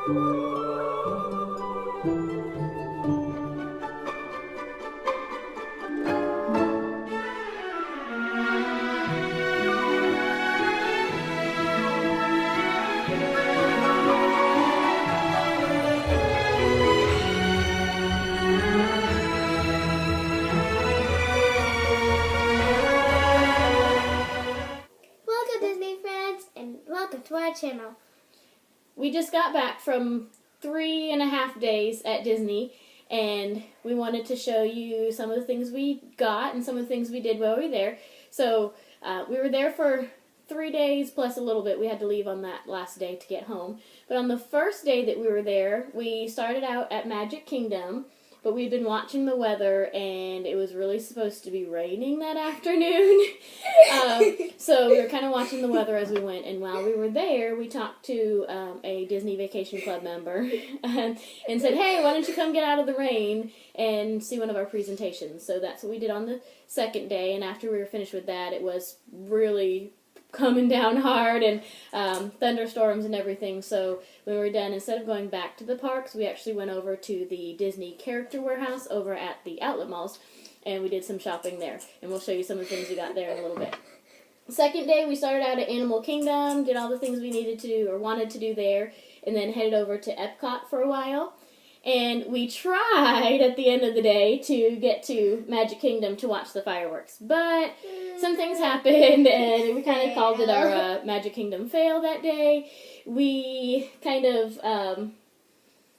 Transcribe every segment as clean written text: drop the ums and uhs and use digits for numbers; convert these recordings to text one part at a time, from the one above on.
Welcome Disney friends and welcome to our channel. We just got back from 3.5 days at Disney, and we wanted to show you some of the things we got and some of the things we did while we were there. So we were there for 3 days plus a little bit. We had to leave on that last day to get home. But on the first day that we were there, we started out at Magic Kingdom, but we'd been watching the weather, and it was really supposed to be raining that afternoon. So we were kind of watching the weather as we went, and while we were there, we talked to a Disney Vacation Club member and said, hey, why don't you come get out of the rain and see one of our presentations? So that's what we did on the second day, and after we were finished with that, it was really coming down hard and thunderstorms and everything. So when we were done, instead of going back to the parks, we actually went over to the Disney Character Warehouse over at the outlet malls, and we did some shopping there. And we'll show you some of the things we got there in a little bit. Second day, we started out at Animal Kingdom, did all the things we needed to do or wanted to do there, and then headed over to Epcot for a while. And we tried at the end of the day to get to Magic Kingdom to watch the fireworks, but some things happened, and we kind of called it our Magic Kingdom fail that day. We kind of,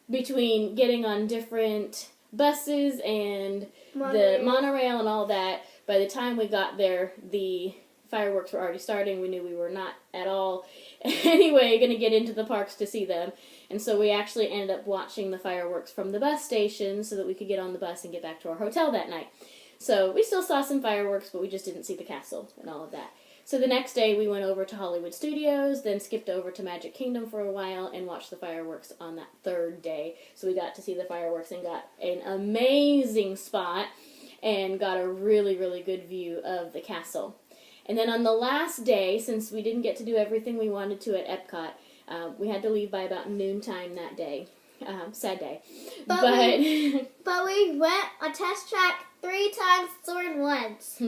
between getting on different buses and the monorail and all that, by the time we got there, the fireworks were already starting. We knew we were not at all anyway going to get into the parks to see them. And so we actually ended up watching the fireworks from the bus station so that we could get on the bus and get back to our hotel that night. So we still saw some fireworks, but we just didn't see the castle and all of that. So the next day we went over to Hollywood Studios, then skipped over to Magic Kingdom for a while and watched the fireworks on that third day. So we got to see the fireworks and got an amazing spot and got a really, really good view of the castle. And then on the last day, since we didn't get to do everything we wanted to at Epcot, we had to leave by about noontime that day. Sad day. But we went on test track 3 times, Soarin' once.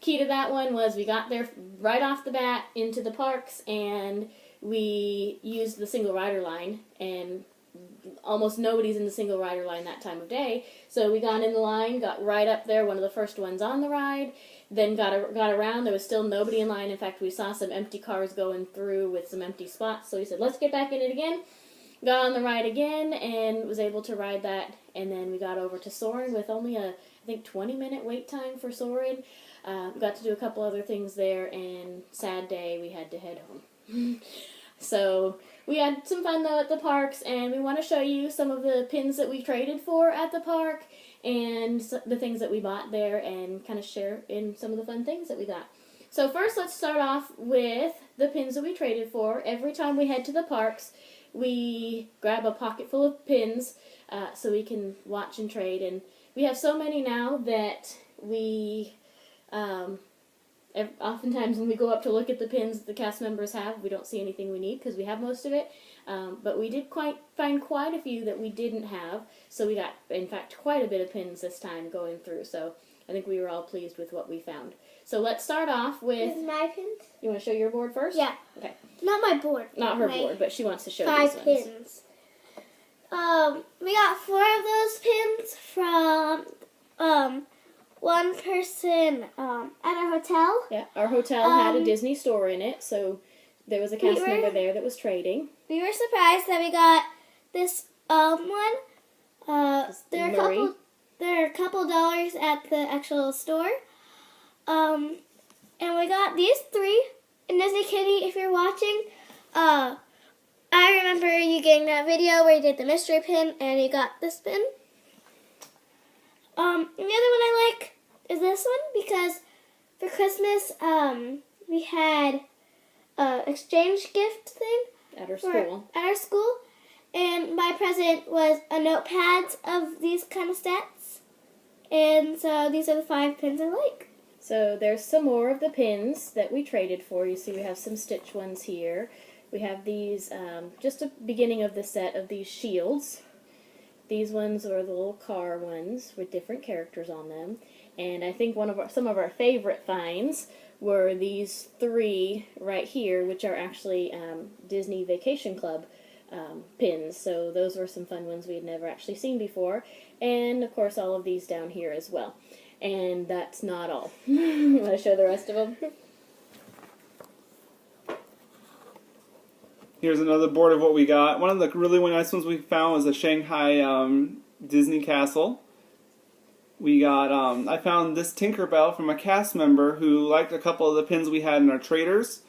Key to that one was we got there right off the bat into the parks, and we used the single rider line, and almost nobody's in the single rider line that time of day. So we got in the line, got right up there, one of the first ones on the ride, then got around. There was still nobody in line. In fact, we saw some empty cars going through with some empty spots. So we said, let's get back in it again. Got on the ride again and was able to ride that. And then we got over to Soarin' with only a, I think, 20-minute wait time for Soarin'. Got to do a couple other things there, and sad day, we had to head home. So we had some fun, though, at the parks, and we want to show you some of the pins that we traded for at the park and the things that we bought there and kind of share in some of the fun things that we got. So first, let's start off with the pins that we traded for. Every time we head to the parks, we grab a pocket full of pins so we can watch and trade. And we have so many now that we... oftentimes when we go up to look at the pins the cast members have, we don't see anything we need because we have most of it. But we did find quite a few that we didn't have. So we got, in fact, quite a bit of pins this time going through. So I think we were all pleased with what we found. So let's start off with... my pins? You want to show your board first? Yeah. Okay. Not my board. Not her board, but she wants to show 5 these ones. pins. We got 4 of those pins from one person at our hotel. Yeah, our hotel had a Disney store in it, so there was a cast member there that was trading. We were surprised that we got this one. There are a couple dollars at the actual store. And we got these 3. And Disney Kitty, if you're watching, I remember you getting that video where you did the mystery pin and you got this pin. The other one I like is this one because for Christmas we had an exchange gift thing at our school. And my present was a notepad of these kind of stats. And so these are the 5 pins I like. So there's some more of the pins that we traded for. You see we have some Stitch ones here. We have these, just a beginning of the set of these shields. These ones are the little car ones with different characters on them. And I think some of our favorite finds were these 3 right here, which are actually Disney Vacation Club pins. So those were some fun ones we had never actually seen before. And of course all of these down here as well. And that's not all. You want to show the rest of them? Here's another board of what we got. One of the really nice ones we found was a Shanghai Disney Castle. We got, I found this Tinkerbell from a cast member who liked a couple of the pins we had in our traders.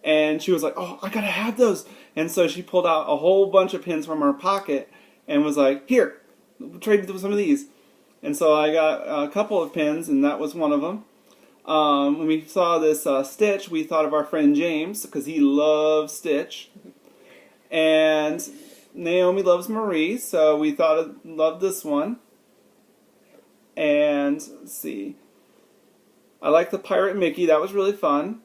And she was like, oh, I gotta have those. And so she pulled out a whole bunch of pins from her pocket and was like, here, trade some of these. And so I got a couple of pins, and that was one of them. When we saw this Stitch, we thought of our friend James, because he loves Stitch. And Naomi loves Marie, so we loved this one. And, let's see, I like the Pirate Mickey, that was really fun.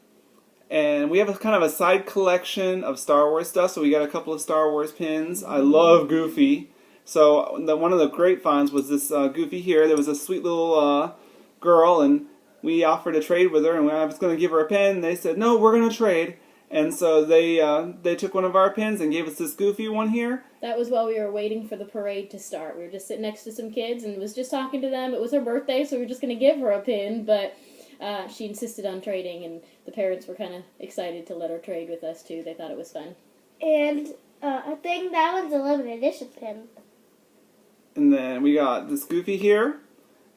And we have kind of a side collection of Star Wars stuff, so we got a couple of Star Wars pins. I love Goofy. So one of the great finds was this Goofy here. There was a sweet little girl, and we offered to trade with her, and I was going to give her a pin, and they said, no, we're going to trade. And so they took one of our pins and gave us this Goofy one here. That was while we were waiting for the parade to start. We were just sitting next to some kids and was just talking to them. It was her birthday, so we were just going to give her a pin, but she insisted on trading, and the parents were kind of excited to let her trade with us, too. They thought it was fun. And I think that one's a limited edition pin. And then we got this Goofy here.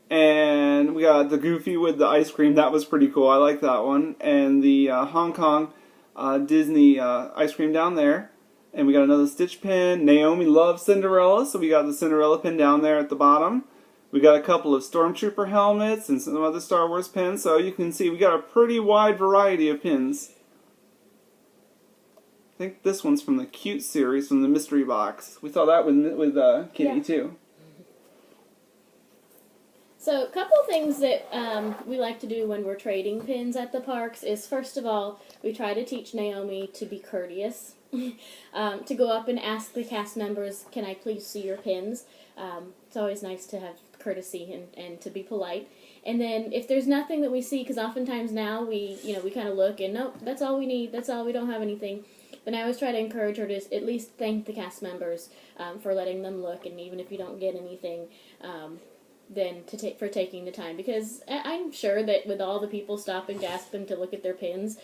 And we got the Goofy with the ice cream. That was pretty cool. I like that one. And the Hong Kong Disney ice cream down there. And we got another Stitch pin. Naomi loves Cinderella, so we got the Cinderella pin down there at the bottom. We got a couple of Stormtrooper helmets and some other Star Wars pins. So you can see we got a pretty wide variety of pins. I think this one's from the Cute series from the Mystery Box. We saw that with Kitty too. So a couple of things that we like to do when we're trading pins at the parks is, first of all, we try to teach Naomi to be courteous. To go up and ask the cast members, can I please see your pins? It's always nice to have courtesy and to be polite. And then if there's nothing that we see, because oftentimes now we kind of look and nope, that's all we need, that's all, we don't have anything. But I always try to encourage her to at least thank the cast members for letting them look, and even if you don't get anything, then for taking the time, because I'm sure that with all the people stopping, gasping to look at their pins,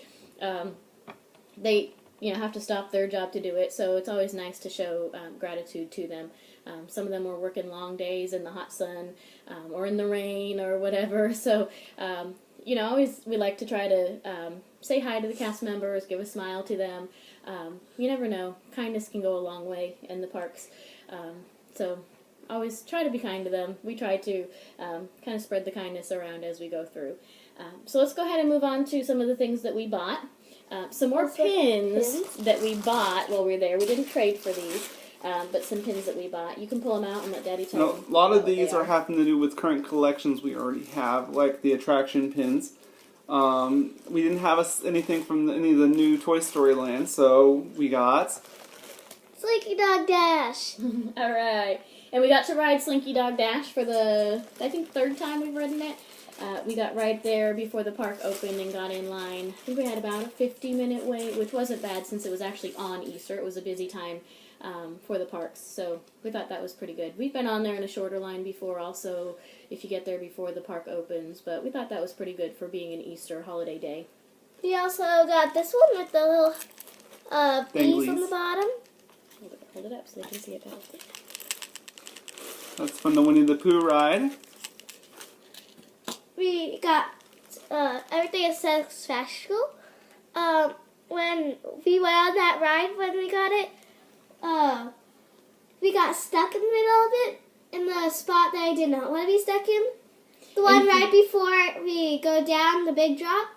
they have to stop their job to do it. So it's always nice to show gratitude to them. Some of them were working long days in the hot sun or in the rain or whatever. So always we like to try to say hi to the cast members, give a smile to them. You never know, kindness can go a long way in the parks. So always try to be kind to them. We try to kind of spread the kindness around as we go through. So let's go ahead and move on to some of the things that we bought. Some more pins that we bought while we were there. We didn't trade for these, but some pins that we bought. You can pull them out and let Daddy tell them. A lot of these are having to do with current collections we already have, like the attraction pins. We didn't have anything from any of the new Toy Story Land, so we got Slinky Dog Dash. All right. And we got to ride Slinky Dog Dash for the, I think, 3rd time we've ridden it. We got right there before the park opened and got in line. I think we had about a 50-minute wait, which wasn't bad since it was actually on Easter. It was a busy time for the parks, so we thought that was pretty good. We've been on there in a shorter line before also, if you get there before the park opens, but we thought that was pretty good for being an Easter holiday day. We also got this one with the little bees on the bottom. Hold it up so they can see it better. That's from the Winnie the Pooh ride. We got everything is satisfactory. When we went on that ride, when we got it, we got stuck in the middle of it, in the spot that I did not want to be stuck in. The one right before we go down the big drop.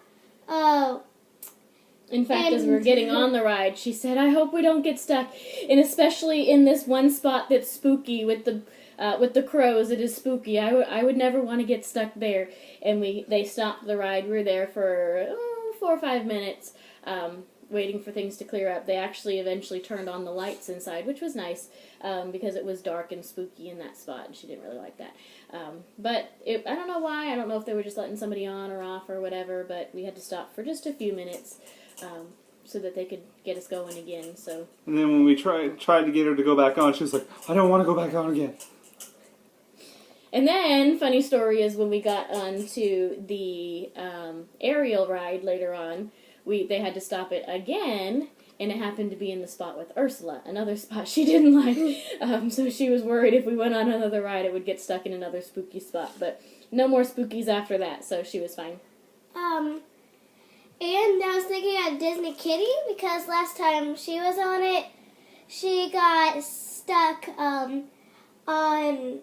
In fact, as we were getting on the ride, she said, I hope we don't get stuck, and especially in this one spot that's spooky with the crows. It is spooky. I would never want to get stuck there. And they stopped the ride. We were there for 4 or 5 minutes. waiting for things to clear up, they actually eventually turned on the lights inside, which was nice because it was dark and spooky in that spot, and she didn't really like that. But I don't know why. I don't know if they were just letting somebody on or off or whatever, but we had to stop for just a few minutes so that they could get us going again. So. And then when we tried to get her to go back on, she was like, I don't want to go back on again. And then, funny story is when we got onto the aerial ride later on, they had to stop it again, and it happened to be in the spot with Ursula, another spot she didn't like. So she was worried if we went on another ride, it would get stuck in another spooky spot. But no more spookies after that, so she was fine. And I was thinking of Disney Kitty, because last time she was on it, she got stuck on... On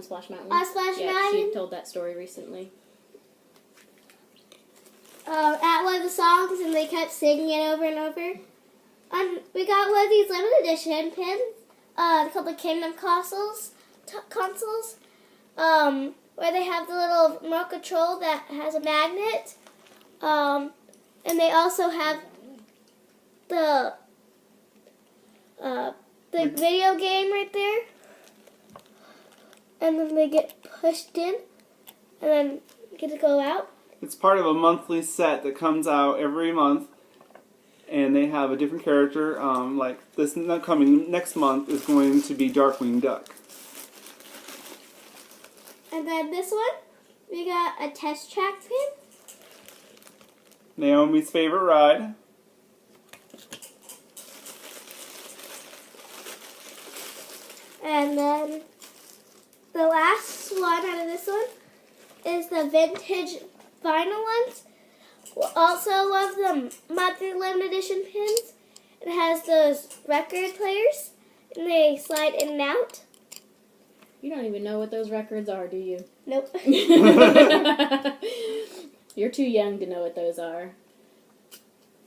Splash Mountain. On Splash yeah, Mountain? she told that story recently. At one of the songs, and they kept singing it over and over. We got one of these limited edition pins called the Kingdom consoles, where they have the little remote control that has a magnet, and they also have the video game right there. And then they get pushed in, and then get to go out. It's part of a monthly set that comes out every month, and they have a different character. Like this coming next month is going to be Darkwing Duck. And then this one, we got a test track pin. Naomi's favorite ride. And then the last one out of this one is the vintage vinyl ones. Also one of the monthly limited edition pins. It has those record players, and they slide in and out. You don't even know what those records are, do you? Nope. You're too young to know what those are.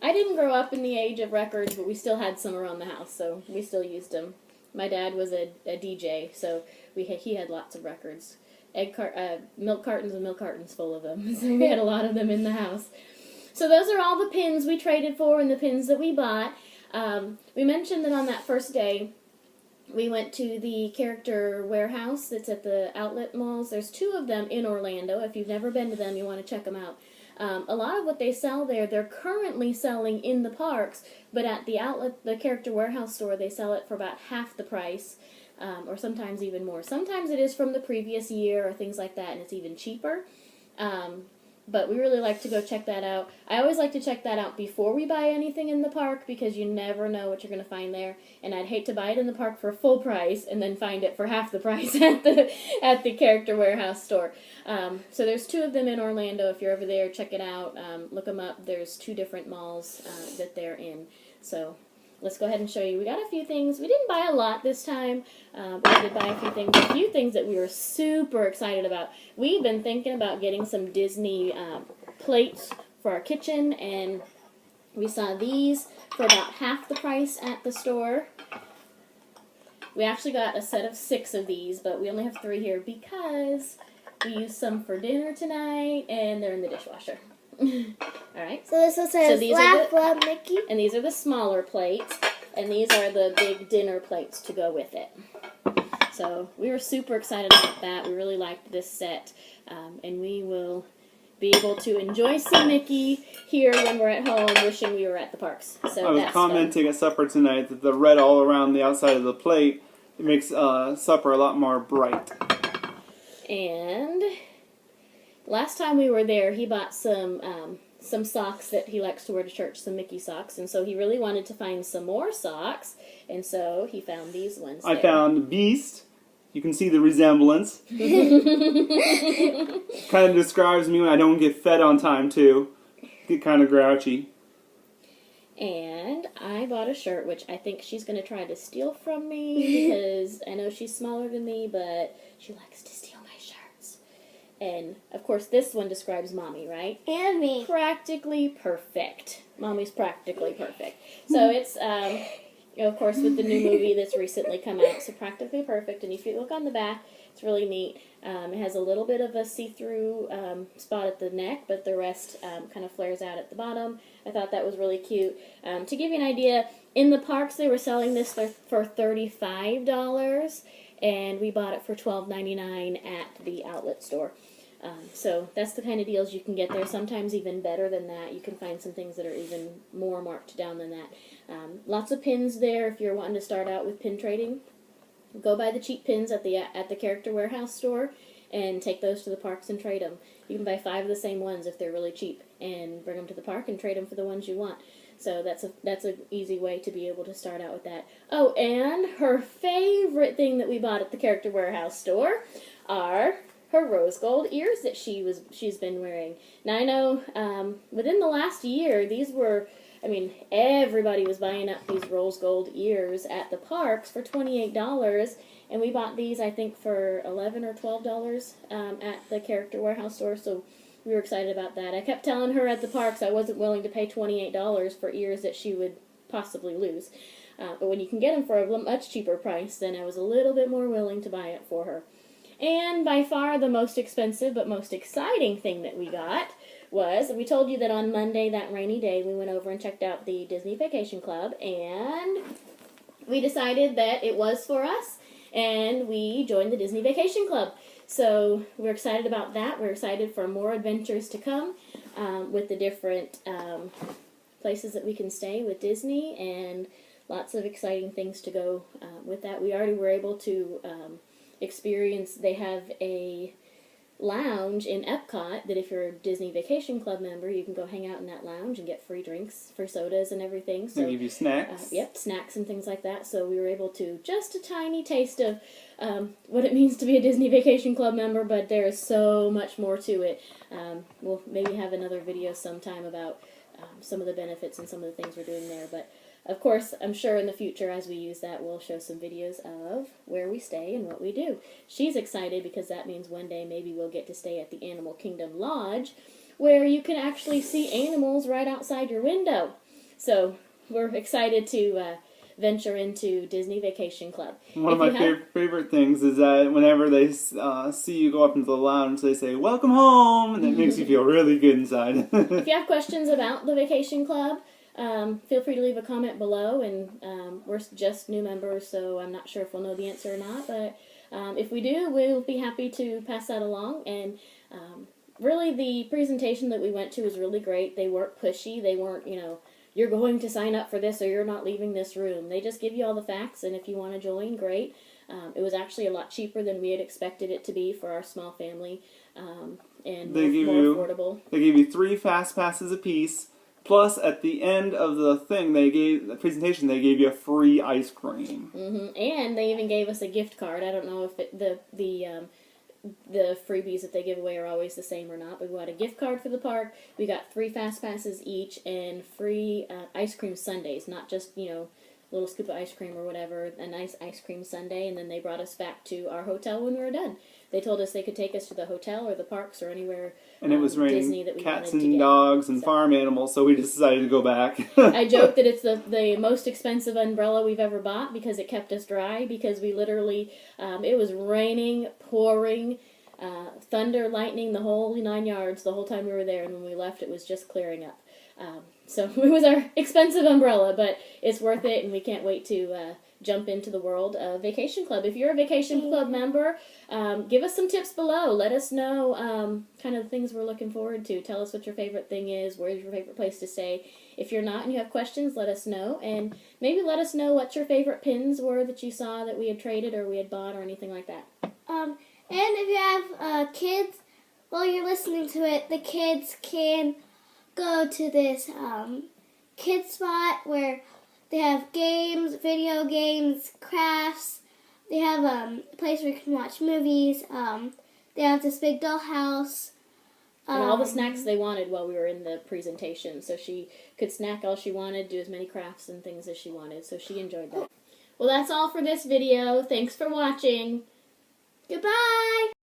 I didn't grow up in the age of records, but we still had some around the house, so we still used them. My dad was a DJ, so he had lots of records. Milk cartons and milk cartons full of them. So we had a lot of them in the house. So those are all the pins we traded for and the pins that we bought. We mentioned that on that first day, we went to the character warehouse that's at the outlet malls. There's 2 of them in Orlando. If you've never been to them, you want to check them out. A lot of what they sell there, they're currently selling in the parks, but at the outlet, the character warehouse store, they sell it for about half the price, or sometimes even more. Sometimes it is from the previous year or things like that, and it's even cheaper. But we really like to go check that out. I always like to check that out before we buy anything in the park, because you never know what you're going to find there. And I'd hate to buy it in the park for full price and then find it for half the price at the character warehouse store. So there's 2 of them in Orlando. If you're over there, check it out. Look them up. There's 2 different malls that they're in. So let's go ahead and show you. We got a few things. We didn't buy a lot this time, but we did buy a few things that we were super excited about. We've been thinking about getting some Disney plates for our kitchen, and we saw these for about half the price at the store. We actually got a set of 6 of these, but we only have 3 here because we used some for dinner tonight, and they're in the dishwasher. Alright. So this one says Laugh Love Mickey. And these are the smaller plates, and these are the big dinner plates to go with it. So we were super excited about that. We really liked this set, and we will be able to enjoy some Mickey here when we're at home, wishing we were at the parks. So I was commenting at supper tonight that the red all around the outside of the plate, it makes supper a lot more bright. And last time we were there, he bought some socks that he likes to wear to church, some Mickey socks, and so he really wanted to find some more socks, and so he found these ones I found Beast. You can see the resemblance. Kind of describes me when I don't get fed on time, too. Get kind of grouchy. And I bought a shirt, which I think she's going to try to steal from me, because I know she's smaller than me, but she likes to steal my shirts. And, of course, this one describes Mommy, right? And me. Practically perfect. Mommy's practically perfect. So it's of course, with the new movie that's recently come out, so Practically Perfect. And if you look on the back, it's really neat. It has a little bit of a see-through spot at the neck, but the rest kind of flares out at the bottom. I thought that was really cute. To give you an idea, in the parks they were selling this for $35, and we bought it for $12.99 at the outlet store. So that's the kind of deals you can get there. Sometimes even better than that. You can find some things that are even more marked down than that. Lots of pins there if you're wanting to start out with pin trading. Go buy the cheap pins at the Character Warehouse store and take those to the parks and trade them. You can buy 5 of the same ones if they're really cheap and bring them to the park and trade them for the ones you want. So that's an easy way to be able to start out with that. Oh, and her favorite thing that we bought at the Character Warehouse store are her rose gold ears that she's been wearing. Now I know within the last year these were, I mean, everybody was buying up these rose gold ears at the parks for $28, and we bought these I think for $11 or $12 at the Character Warehouse store. So we were excited about that. I kept telling her at the parks I wasn't willing to pay $28 for ears that she would possibly lose. But when you can get them for a much cheaper price, then I was a little bit more willing to buy it for her. And by far the most expensive but most exciting thing that we got was, we told you that on Monday, that rainy day, we went over and checked out the Disney Vacation Club, and we decided that it was for us, and we joined the Disney Vacation Club. So we're excited about that. We're excited for more adventures to come with the different places that we can stay with Disney, and lots of exciting things to go with that. We already were able to experience, they have a lounge in Epcot that if you're a Disney Vacation Club member, you can go hang out in that lounge and get free drinks, free sodas and everything. So they give you snacks. Yep, snacks and things like that. So we were able to, just a tiny taste of what it means to be a Disney Vacation Club member, but there is so much more to it. We'll maybe have another video sometime about some of the benefits and some of the things we're doing there. But of course, I'm sure in the future, as we use that, we'll show some videos of where we stay and what we do. She's excited because that means one day maybe we'll get to stay at the Animal Kingdom Lodge, where you can actually see animals right outside your window. So we're excited to venture into Disney Vacation Club. One of my favorite things is that whenever they see you go up into the lounge, they say, "Welcome home," and it makes you feel really good inside. If you have questions about the Vacation Club, feel free to leave a comment below, and we're just new members, so I'm not sure if we'll know the answer or not, but if we do, we'll be happy to pass that along. And really, the presentation that we went to was really great. They weren't pushy. They weren't, you're going to sign up for this or you're not leaving this room. They just give you all the facts, and if you want to join, great. It was actually a lot cheaper than we had expected it to be for our small family, and more affordable. They gave you 3 fast passes apiece. Plus, at the end of the presentation, they gave you a free ice cream. And they even gave us a gift card. I don't know if the freebies that they give away are always the same or not, but we got a gift card for the park. We got 3 fast passes each and free ice cream sundaes, not just, little scoop of ice cream or whatever, a nice ice cream sundae, and then they brought us back to our hotel when we were done. They told us they could take us to the hotel or the parks or anywhere and it was raining Disney that we cats wanted and to dogs and farm animals, so we decided to go back. I joked that it's the most expensive umbrella we've ever bought because it kept us dry, because we literally, it was raining, pouring, thunder, lightning, the whole 9 yards the whole time we were there, and when we left it was just clearing up. So it was our expensive umbrella, but it's worth it, and we can't wait to jump into the world of Vacation Club. If you're a Vacation Club member, give us some tips below. Let us know kind of the things we're looking forward to. Tell us what your favorite thing is. Where's your favorite place to stay? If you're not and you have questions, let us know. And maybe let us know what your favorite pins were that you saw that we had traded or we had bought or anything like that. And if you have kids, while you're listening to it, the kids can go to this kid spot where they have games, video games, crafts. They have a place where you can watch movies. They have this big dollhouse. And all the snacks they wanted while we were in the presentation. So she could snack all she wanted, do as many crafts and things as she wanted. So she enjoyed that. Well, that's all for this video. Thanks for watching. Goodbye!